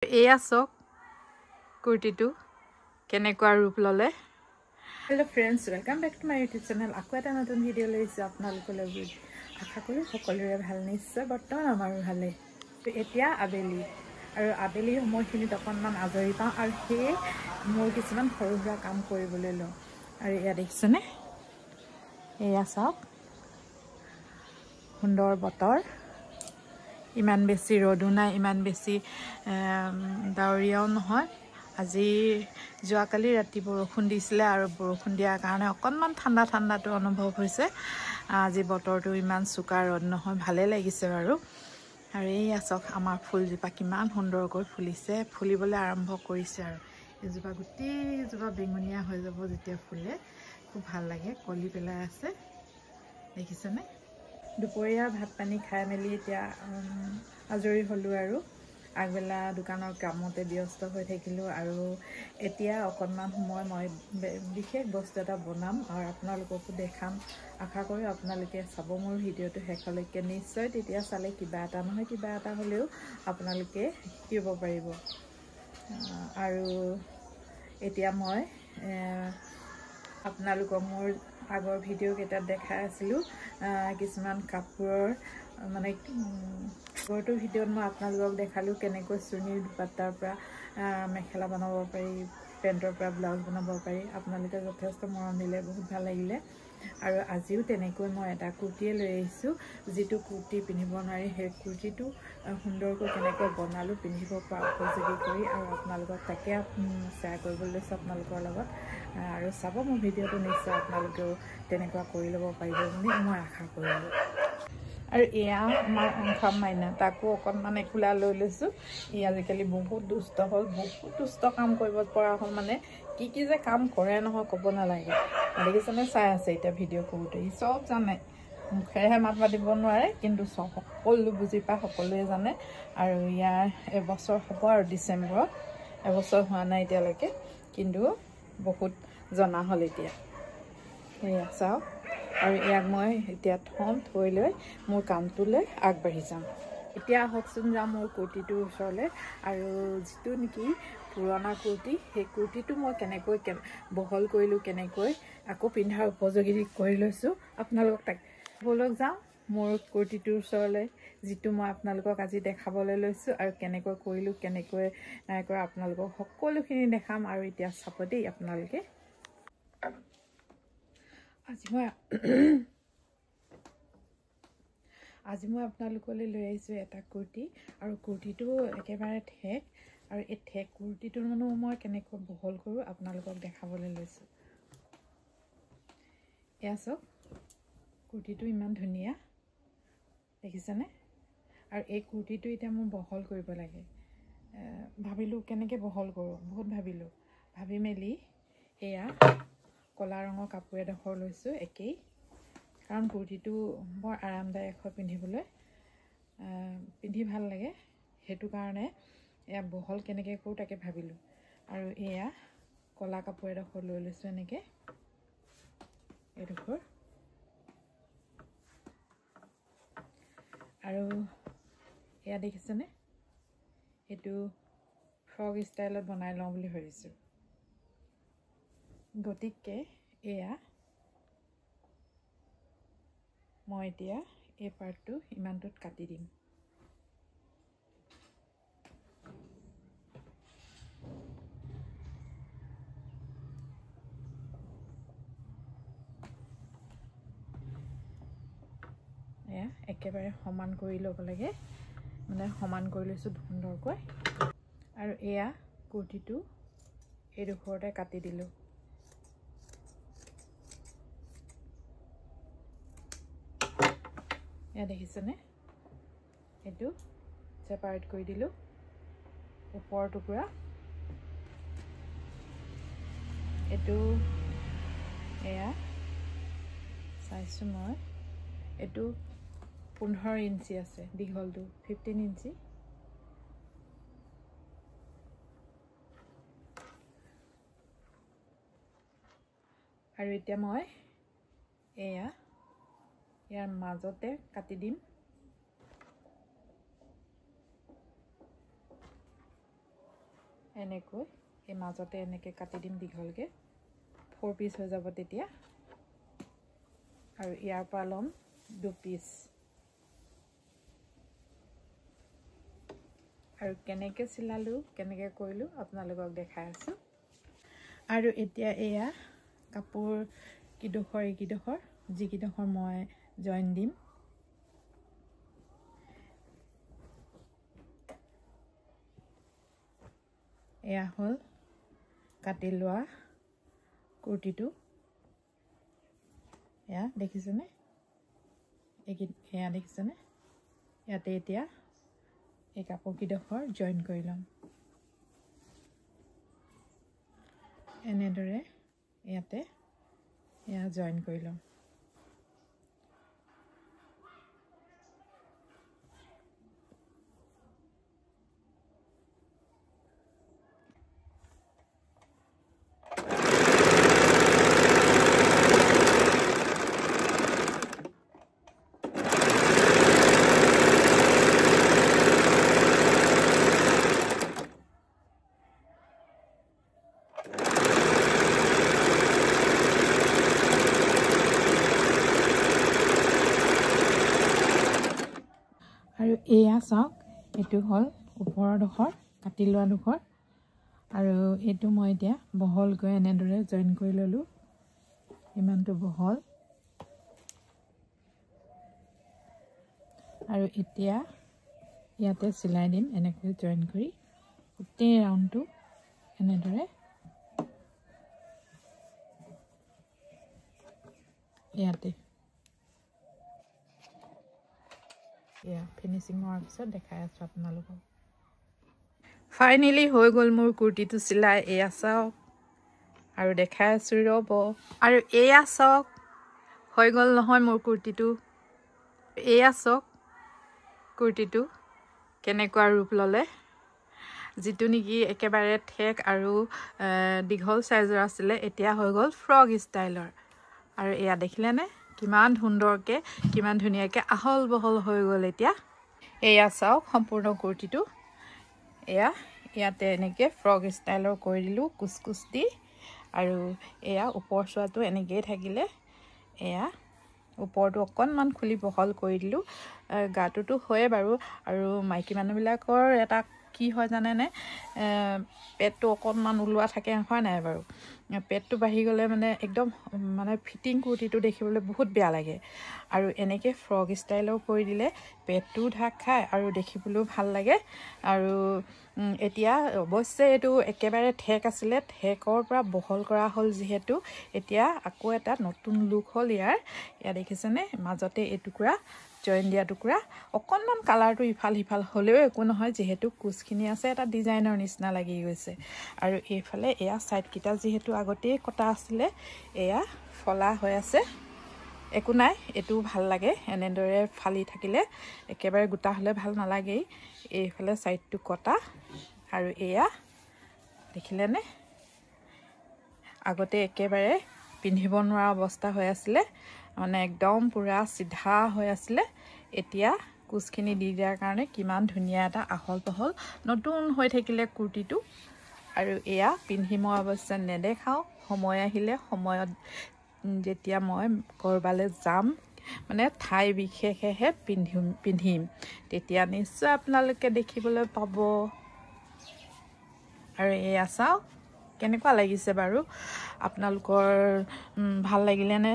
এয়া চক কুৰ্তিটো কেনেকুৱা ৰূপ ললে। Hello' friends, welcome back to my YouTube channel. আকৌ এটা নতুন ভিডিঅ' লৈছোঁ আপোনালোকলৈ। আশা কৰোঁ সকলোৰে ভাল, নিশ্চয় বৰ্তমান আমাৰো ভালেই। এতিয়া আবেলি আৰু আবেলি সময়খিনিত অকণমান আজৰি পাওঁ আৰু সেয়ে মোৰ কিছুমান সৰু সুৰা কাম কৰিবলৈ লওঁ। আৰু এয়া দেখিছেনে, এয়া চাওক সুন্দৰ বতৰ, ইমান বেছি ৰ'দো নাই, ইমান বেছি ডাৱৰীয়াও নহয়। আজি যোৱাকালি ৰাতি বৰষুণ দিছিলে আৰু বৰষুণ দিয়াৰ কাৰণে অকণমান ঠাণ্ডা ঠাণ্ডাটো অনুভৱ হৈছে। আজি বতৰটো ইমান চোকা ৰ'দ নহয়, ভালেই লাগিছে বাৰু। আৰু এই চাওক আমাৰ ফুলজোপা কিমান সুন্দৰকৈ ফুলিছে, ফুলিবলৈ আৰম্ভ কৰিছে আৰু এজোপা গোটেইজোপা বেঙুনীয়া হৈ যাব যেতিয়া ফুলে, খুব ভাল লাগে। কলি পেলাই আছে দেখিছেনে। দুপৰীয়া ভাত পানী খাই মেলি এতিয়া আজৰি হ'লোঁ আৰু আগবেলা দোকানৰ কামতে ব্যস্ত হৈ থাকিলোঁ। আৰু এতিয়া অকণমান সময় মই বিশেষ বস্তু এটা বনাম আৰু আপোনালোককো দেখাম। আশা কৰোঁ আপোনালোকে চাব মোৰ ভিডিঅ'টো শেষলৈকে নিশ্চয়, তেতিয়া চালে কিবা এটা নহয় কিবা এটা হ'লেও আপোনালোকে শিকিব পাৰিব। আৰু এতিয়া মই আপোনালোকক মোৰ আগৰ ভিডিঅ' কেইটাত দেখাই আছিলোঁ কিছুমান কাপোৰৰ আগৰটো ভিডিঅ'ত মই আপোনালোকক দেখালোঁ কেনেকৈ চুৰ্ণিৰ দুপাট্টাৰ পৰা মেখেলা বনাব পাৰি, পেণ্টৰ পৰা ব্লাউজ বনাব পাৰি। আপোনালোকে যথেষ্ট মৰম দিলে, বহুত ভাল লাগিলে। আৰু আজিও তেনেকৈ মই এটা কুৰ্তিয়ে লৈ আহিছোঁ, যিটো কুৰ্তি পিন্ধিব নোৱাৰি, সেই কুৰ্তিটো সুন্দৰকৈ কেনেকৈ বনালোঁ পিন্ধিব পৰা উপযোগী কৰি, আৰু আপোনালোকক তাকে শ্বেয়াৰ কৰিবলৈ লৈছোঁ আপোনালোকৰ লগত। আৰু চাব মোৰ ভিডিঅ'টো, নিশ্চয় আপোনালোকেও তেনেকুৱা কৰি ল'ব পাৰিব বুলি মই আশা কৰিলোঁ। আৰু এয়া আমাৰ অংশাম মাইনা, তাকো অকণমান একোলা লৈ লৈছোঁ। ই আজিকালি বহুত দুষ্ট হ'ল, বহুত দুষ্ট কাম কৰিব পৰা হ'ল। কি যে কাম কৰে নহয় ক'ব নালাগে। দেখিছেনে, চাই আছে এতিয়া ভিডিঅ' কৰোঁতে। ই চব জানে, মুখেৰেহে মাত মাতিব নোৱাৰে, কিন্তু সকলো বুজি পায়, সকলোৱে জানে। আৰু ইয়াৰ এবছৰ হ'ব আৰু ডিচেম্বৰত, এবছৰ হোৱা নাই এতিয়ালৈকে, কিন্তু বহুত জনা হ'ল এতিয়া। সেয়া চাওক, আৰু ইয়াক মই এতিয়া থৈ লৈ মোৰ কামটোলৈ আগবাঢ়ি যাম। এতিয়া আহকচোন যাম মোৰ কুৰ্তিটোৰ ওচৰলৈ। আৰু যিটো নেকি পুৰণা কুৰ্তি, সেই কুৰ্তিটো মই কেনেকৈ বহল কৰিলোঁ, কেনেকৈ আকৌ পিন্ধাৰ উপযোগী কৰি লৈছোঁ, আপোনালোকক তাক বলক যাওঁ মোৰ কুৰ্তিটোৰ ওচৰলৈ, যিটো মই আপোনালোকক আজি দেখাবলৈ লৈছোঁ। আৰু কেনেকৈ কৰিলোঁ, কেনেকৈ নাই কৰা, আপোনালোকক সকলোখিনি দেখাম। আৰু এতিয়া চাব দেই আপোনালোকে। আজি মই আপোনালোকলৈ লৈ আহিছোঁ এটা কুৰ্তি, আৰু কুৰ্তিটো একেবাৰে ঠেক। আৰু এই ঠেক কুৰ্তিটোৰ মই কেনেকৈ বহল কৰোঁ আপোনালোকক দেখাবলৈ লৈছোঁ। এয়া চাওক, কুৰ্তিটো ইমান ধুনীয়া দেখিছেনে। আৰু এই কুৰ্তিটো এতিয়া মোৰ বহল কৰিব লাগে। ভাবিলোঁ কেনেকৈ বহল কৰোঁ, বহুত ভাবিলোঁ। ভাবি মেলি এয়া কলা ৰঙৰ কাপোৰ এডোখৰ লৈছোঁ, একেই, কাৰণ কুৰ্তিটো বৰ আৰামদায়ক হয় পিন্ধিবলৈ, পিন্ধি ভাল লাগে। সেইটো কাৰণে এয়া বহল কেনেকৈ কৰোঁ তাকে ভাবিলোঁ। আৰু এয়া কলা কাপোৰ এডোখৰ লৈ লৈছোঁ, এনেকৈ এডোখৰ। আৰু এয়া দেখিছেনে, এইটো ফ্ৰক ষ্টাইলত বনাই লওঁ বুলি ভাবিছোঁ। গতিকে এয়া মই এতিয়া এই পাৰ্টটো ইমানটোত কাটি দিম। এয়া একেবাৰে সমান কৰি ল'ব লাগে, সমান কৰি লৈছোঁ সুন্দৰকৈ। আৰু এয়া কুৰ্তিটো এইডোখৰতে কাটি দিলোঁ। এয়া দেখিছেনে, এইটো ছেপাৰেট কৰি দিলোঁ। ওপৰৰ টুকুৰা এইটো, এয়া চাইছোঁ মই, এইটো 15 ইঞ্চি আছে, দীঘলটো 15 ইঞ্চি। আৰু এতিয়া মই এয়া ইয়াৰ মাজতে কাটি দিম। এনেকৈ এই মাজতে এনেকৈ কাটি দিম দীঘলকৈ 4 পিচ হৈ যাব তেতিয়া আৰু ইয়াৰ পৰা ল'ম 2 পিচ আৰু কেনেকৈ চিলালো কেনেকৈ কৰিলো আপোনালোকক দেখাই আছো আৰু এতিয়া এয়া কাপোৰ কিডোখৰ যিকিডোখৰ মই জইন দিম এয়া হল কাটি লোৱা কুৰ্তিটো এয়া দেখিছেনে এয়া দেখিছেনে ইয়াতে এতিয়া এই কাপোৰ কিডোখৰ জইন কৰি লম এনেদৰে ইয়াতে এয়া জইন কৰি লম আৰু এয়া চাওক এটো হল ওপৰৰ ডখৰ কাটি লোৱা ডখৰ আৰু এটো মই এতিয়া বহল গৈ এনেদৰে জইন কৰি ললো ইমানটো বহল আৰু এতিয়া ইয়াতে চিলাই দিম এনেকৈ জইন কৰি গোটেই ৰাউণ্ডটো এনেদৰে ইয়াতে এয়া ফিনিশিং হোৱাৰ পিছত দেখাই আছো আপোনালোকক ফাইনেলি হৈ গ'ল মোৰ কুৰ্তিটো চিলাই এয়া চাওক আৰু দেখাই আছো ৰব আৰু এয়া চাওক হৈ গ'ল নহয় মোৰ কুৰ্তিটো এয়া চাওক কুৰ্তিটো কেনেকুৱা ৰূপ ললে যিটো নেকি একেবাৰে ঠেক আৰু দীঘল সাইজৰ আছিল এতিয়া হৈ গ'ল ফ্ৰক ষ্টাইলৰ আৰু এয়া দেখিলেনে কিমান সুন্দৰকে কিমান ধুনীয়াকে আহল বহল হৈ গ'ল এতিয়া এয়া চাওক সম্পূৰ্ণ কুৰ্তিটো এয়া ইয়াতে এনেকে ফ্ৰক ষ্টাইলৰ কৰি দিলো কুচকুচ দি আৰু এয়া ওপৰ সোৱাটো এনেকৈ থাকিলে এয়া ওপৰটো অকনমান খুলি বহল কৰি দিলো গাটোটো হয়ে বাৰু আৰু মাইকী মানুহবিলাকৰ এটা কি হয় জানেনে পেটটো অকনমান উলোৱা থাকে হয় নাই বাৰু পেটটো বাঢ়ি গলে মানে একদম মানে ফিটিং কুৰ্তিটো দেখিবলৈ বহুত বেয়া লাগে আৰু এনেকে ফ্ৰক ষ্টাইলৰ কৰি দিলে পেটটো ঢাক খায় আৰু দেখিবলৈও ভাল লাগে আৰু এতিয়া অৱশ্যে এইটো একেবাৰে ঠেক আছিল ঠেকৰ পৰা বহল কৰা হ'ল যিহেতু এতিয়া আকৌ এটা নতুন লুক হ'ল ইয়াৰ দেখিছেনে মাজতে এই টুকুৰা জইন দিয়া টুকুৰা অকনমান কালাৰটো ইফাল সিফাল হলেও একো নহয় যেহেতু কুচখিনি আছে এটা ডিজাইনৰ নিচিনা লাগি গৈছে আৰু এইফালে এয়া সাইড কিটা যেহেতু আগতে কটা আছিল এয়া ফলা হৈ আছে একো নাই এটো ভাল লাগে এনেদৰে ফালি থাকিলে একেবাৰে গুটা হলে ভাল নালাগে এইফালে সাইডটো কটা আৰু এয়া দেখিলেনে আগতে একেবাৰে পিন্ধিব নোৱাৰা অৱস্থা হৈ আছিল মানে একদম পুৰা সিধা হৈ আছিল এতিয়া কুচখিনি দি দিয়াৰ কাৰণে কিমান ধুনীয়া এটা আহল বহল নতুন হৈ থাকিলে কুৰ্তিটো আৰু এয়া পিন্ধি মই অৱশ্যে নেদেখাও সময় আহিলে সময়ত যেতিয়া মই কৰবালে যাম মানে ঠাই বিশেষেহে পিন্ধিম তেতিয়া নিশ্চয় আপোনালোকে দেখিবলৈ পাব আৰু এয়া চাও কেনেকুৱা লাগিছে বাৰু আপোনালোকৰ ভাল লাগিলে নে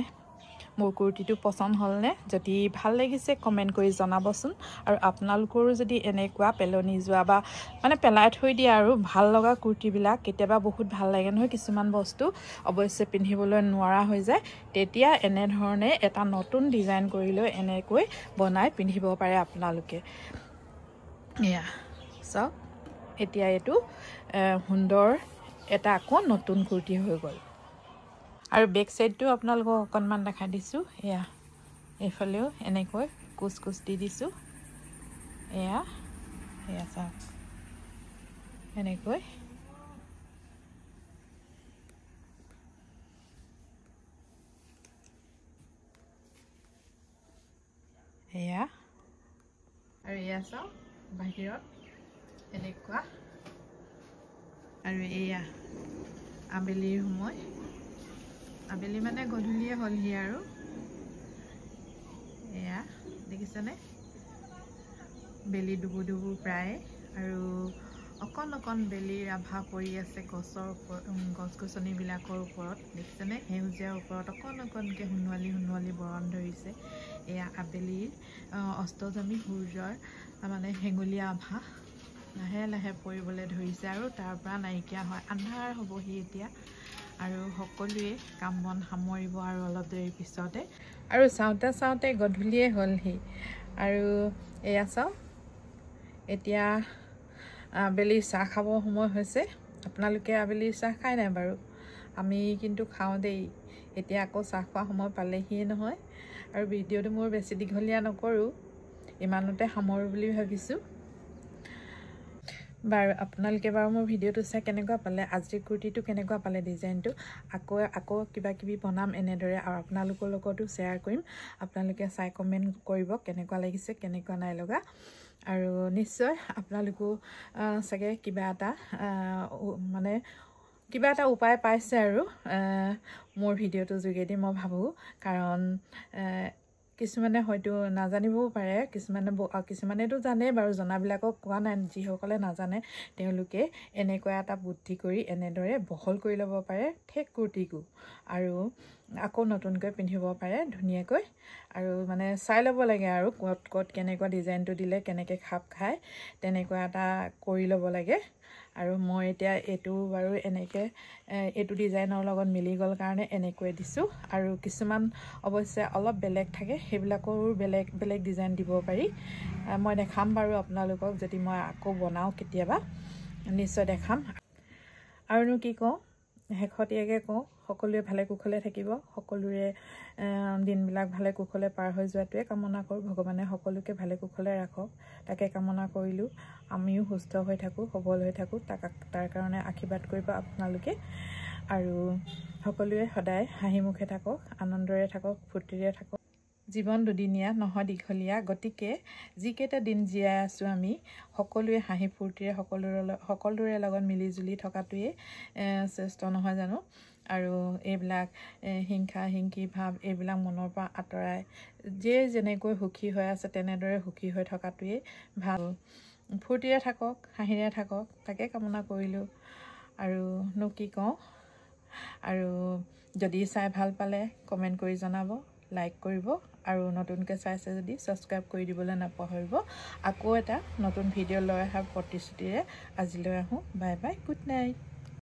মোৰ কুৰ্তিটো পছন্দ হ'লনে যদি ভাল লাগিছে কমেন্ট কৰি জনাবচোন আৰু আপোনালোকৰো যদি এনেকুৱা পেলনি যোৱা বা মানে পেলাই থৈ দিয়া আৰু ভাল লগা কুৰ্তিবিলাক কেতিয়াবা বহুত ভাল লাগে নহয় কিছুমান বস্তু অৱশ্যে পিন্ধিবলৈ নোৱাৰা হৈ যায় তেতিয়া এনে ধৰণে এটা নতুন ডিজাইন কৰি লৈ এনেকৈ বনাই পিন্ধিব পাৰে আপোনালোকে এয়া চাওক এতিয়া এটো সুন্দৰ এটা আকৌ নতুন কুৰ্তি হৈ গ'ল আৰু বেক সাইডটো আপোনালোকক অকনমান দেখা দিছো এয়া এইফালেও এনেকৈ কুচকুচ দি দিছো এয়া চাওক এনেকৈ এয়া আৰু এয়া চাওক বাহিৰত এনেকুৱা আৰু এয়া আবেলিৰ সময় আবেলি মানে গধূলিয়ে হ'লহি আৰু এয়া দেখিছেনে বেলি ডুবু ডুবু প্ৰায় আৰু অকণ বেলিৰ আভা পৰি আছে গছ গছনিবিলাকৰ ওপৰত দেখিছেনে সেউজীয়াৰ ওপৰত অকণকৈ সোণোৱালী বৰণ ধৰিছে এয়া আবেলিৰ অস্তগামী সূৰ্যৰ মানে হেঙুলীয়া আভা লাহে লাহে পৰিবলৈ ধৰিছে আৰু তাৰ পৰা নাইকিয়া হয় আন্ধাৰ হ'বহি এতিয়া আৰু সকলোৱে কাম বন সামৰিব আৰু অলপ দেৰি পিছতে আৰু চাওঁতে গধূলিয়ে হ'লহি আৰু এয়া চাওঁ এতিয়া আবেলি চাহ খাবৰ সময় হৈছে আপোনালোকে আবেলি চাহ খায় নাই বাৰু আমি কিন্তু খাওঁ দেই এতিয়া আকৌ চাহ খোৱা সময় পালেহিয়ে নহয় আৰু ভিডিঅ'টো মোৰ বেছি দীঘলীয়া নকৰোঁ ইমানতে সামৰোঁ বুলি ভাবিছোঁ বাৰু আপোনালোকে বাৰু মোৰ ভিডিঅ'টো চাই কেনেকুৱা পালে আজিৰ কুৰ্তিটো কেনেকুৱা পালে ডিজাইনটো আকৌ কিবা কিবি বনাম এনেদৰে আৰু আপোনালোকৰ লগতো শ্বেয়াৰ কৰিম আপোনালোকে চাই কমেণ্ট কৰিব কেনেকুৱা লাগিছে কেনেকুৱা নাই লগা আৰু নিশ্চয় আপোনালোকো চাগে কিবা এটা উপায় পাইছে আৰু মোৰ ভিডিঅ'টোৰ যোগেদি মই ভাবোঁ কাৰণ কিছুমানে হয়তো নাজানিবও পাৰে কিছুমানেতো জানে বাৰু জনাবিলাকক কোৱা নাই যিসকলে নাজানে তেওঁলোকে এনেকুৱা এটা বুদ্ধি কৰি এনেদৰে বহল কৰি ল'ব পাৰে ঠেক কুৰ্তিকো আৰু আকৌ নতুনকৈ পিন্ধিব পাৰে ধুনীয়াকৈ আৰু মানে চাই ল'ব লাগে আৰু ক'ত কেনেকুৱা ডিজাইনটো দিলে কেনেকৈ খাপ খায় তেনেকুৱা এটা কৰি ল'ব লাগে আৰু মই এতিয়া এইটো বাৰু এনেকৈ এইটো ডিজাইনৰ লগত মিলি গ'ল কাৰণে এনেকৈ দিছোঁ আৰু কিছুমান অৱশ্যে অলপ বেলেগ থাকে সেইবিলাকৰো বেলেগ ডিজাইন দিব পাৰি মই দেখাম বাৰু আপোনালোকক যদি মই আকৌ বনাওঁ কেতিয়াবা নিশ্চয় দেখাম আৰুনো কি কওঁ শেহতীয়াকৈ কওঁ সকলোৱে ভালে কুশলে থাকিব সকলোৰে দিনবিলাক ভালে কুশলে পাৰ হৈ যোৱাটোৱে কামনা কৰোঁ ভগৱানে সকলোকে ভালে কুশলে ৰাখক তাকে কামনা কৰিলোঁ আমিও সুস্থ হৈ থাকোঁ সবল হৈ থাকোঁ তাৰ কাৰণে আশীৰ্বাদ কৰিব আপোনালোকে আৰু সকলোৱে সদায় হাঁহি মুখে থাকক আনন্দৰে থাকক ফূৰ্তিৰে থাকক জীৱন দুদিনীয়া নহয় দীঘলীয়া গতিকে যিকেইটা দিন জীয়াই আছোঁ আমি সকলোৱে হাঁহি ফূৰ্তিৰে সকলোৰে লগত মিলিজুলি থকাটোৱেই শ্ৰেষ্ঠ নহয় জানো আৰু এইবিলাক হিংসা হিংকি ভাৱ এইবিলাক মনৰ পৰা আঁতৰাই যেনেকৈ সুখী হৈ আছে তেনেদৰে সুখী হৈ থকাটোৱেই ভাল ফূৰ্তিৰে থাকক হাঁহিৰে থাকক তাকে কামনা কৰিলোঁ আৰুনো কি কওঁ আৰু যদি চাই ভাল পালে কমেণ্ট কৰি জনাব লাইক কৰিব আৰু নতুনকৈ চাইছে যদি ছাবস্ক্ৰাইব কৰি দিবলৈ নাপাহৰিব আকৌ এটা নতুন ভিডিঅ' লৈ অহাৰ প্ৰতিশ্ৰুতিৰে আজিলৈ আহোঁ বাই বাই গুড নাইট